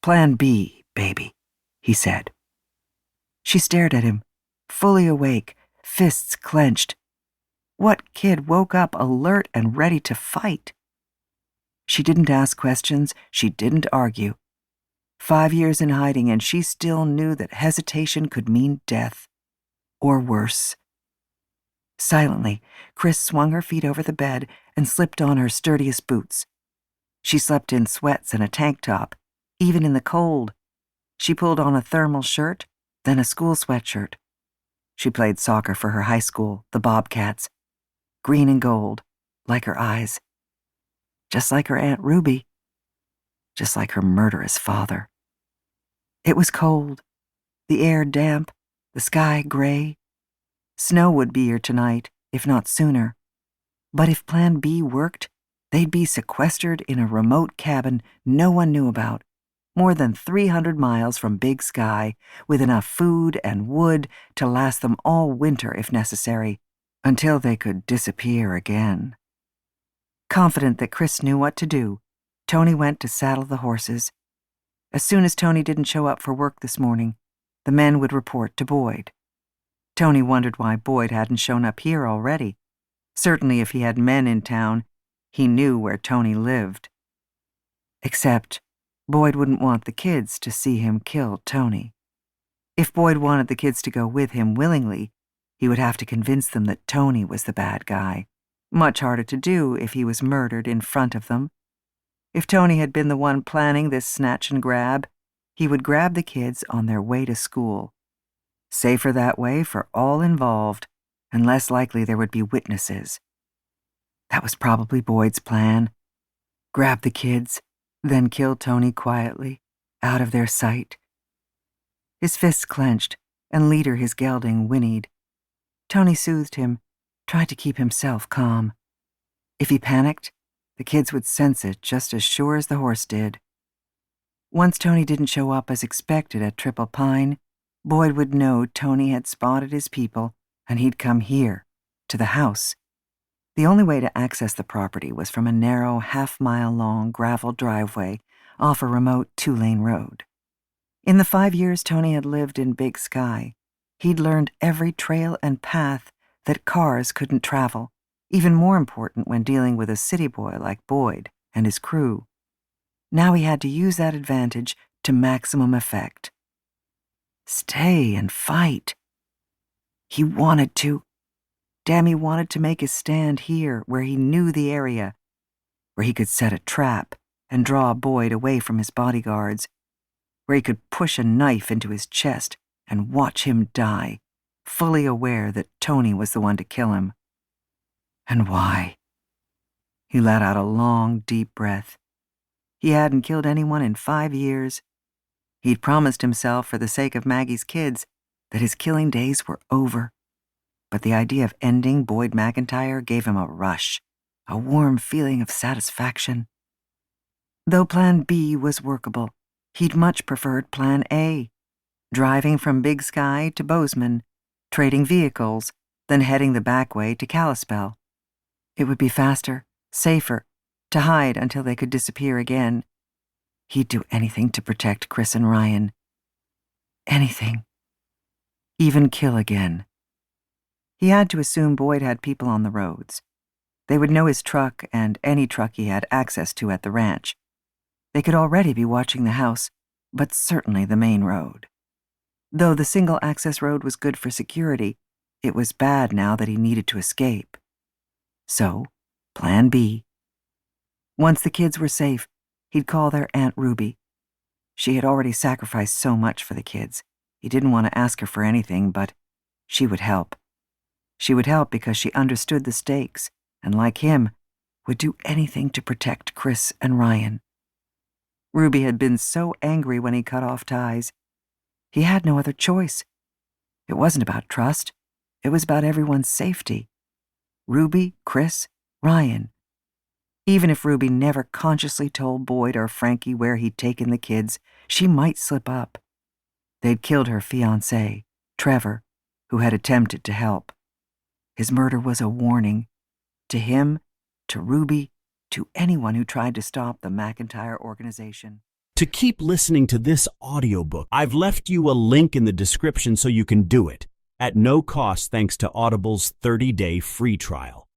Plan B, baby, he said. She stared at him, fully awake, fists clenched. What kid woke up alert and ready to fight? She didn't ask questions, she didn't argue. 5 years in hiding, and she still knew that hesitation could mean death. Or worse. Silently, Chris swung her feet over the bed and slipped on her sturdiest boots. She slept in sweats and a tank top, even in the cold. She pulled on a thermal shirt, then a school sweatshirt. She played soccer for her high school, the Bobcats. Green and gold, like her eyes. Just like her Aunt Ruby. Just like her murderous father. It was cold, the air damp, the sky gray. Snow would be here tonight, if not sooner. But if Plan B worked, they'd be sequestered in a remote cabin no one knew about, more than 300 miles from Big Sky, with enough food and wood to last them all winter if necessary, until they could disappear again. Confident that Chris knew what to do, Tony went to saddle the horses. As soon as Tony didn't show up for work this morning, the men would report to Boyd. Tony wondered why Boyd hadn't shown up here already. Certainly if he had men in town, he knew where Tony lived. Except Boyd wouldn't want the kids to see him kill Tony. If Boyd wanted the kids to go with him willingly, he would have to convince them that Tony was the bad guy. Much harder to do if he was murdered in front of them. If Tony had been the one planning this snatch and grab, he would grab the kids on their way to school. Safer that way for all involved, and less likely there would be witnesses. That was probably Boyd's plan. Grab the kids, then kill Tony quietly, out of their sight. His fists clenched, and Leader, his gelding, whinnied. Tony soothed him, tried to keep himself calm. If he panicked, the kids would sense it just as sure as the horse did. Once Tony didn't show up as expected at Triple Pine, Boyd would know Tony had spotted his people and he'd come here, to the house. The only way to access the property was from a narrow, half-mile-long gravel driveway off a remote 2-lane road. In the 5 years Tony had lived in Big Sky, he'd learned every trail and path that cars couldn't travel, even more important when dealing with a city boy like Boyd and his crew. Now he had to use that advantage to maximum effect. Stay and fight. He wanted to. Damn, he wanted to make his stand here, where he knew the area, where he could set a trap and draw Boyd away from his bodyguards, where he could push a knife into his chest and watch him die, fully aware that Tony was the one to kill him. And why? He let out a long, deep breath. He hadn't killed anyone in 5 years. He'd promised himself, for the sake of Maggie's kids, that his killing days were over. But the idea of ending Boyd McIntyre gave him a rush, a warm feeling of satisfaction. Though Plan B was workable, he'd much preferred Plan A, driving from Big Sky to Bozeman, trading vehicles, then heading the back way to Kalispell. It would be faster, safer, to hide until they could disappear again. He'd do anything to protect Chris and Ryan. Anything. Even kill again. He had to assume Boyd had people on the roads. They would know his truck and any truck he had access to at the ranch. They could already be watching the house, but certainly the main road. Though the single-access road was good for security, it was bad now that he needed to escape. So, Plan B. Once the kids were safe, he'd call their Aunt Ruby. She had already sacrificed so much for the kids. He didn't want to ask her for anything, but she would help. She would help because she understood the stakes, and like him, would do anything to protect Chris and Ryan. Ruby had been so angry when he cut off ties. He had no other choice. It wasn't about trust. It was about everyone's safety. Ruby, Chris, Ryan. Even if Ruby never consciously told Boyd or Frankie where he'd taken the kids, she might slip up. They'd killed her fiancé, Trevor, who had attempted to help. His murder was a warning. To him, to Ruby, to anyone who tried to stop the McIntyre organization. To keep listening to this audiobook, I've left you a link in the description so you can do it, at no cost thanks to Audible's 30-day free trial.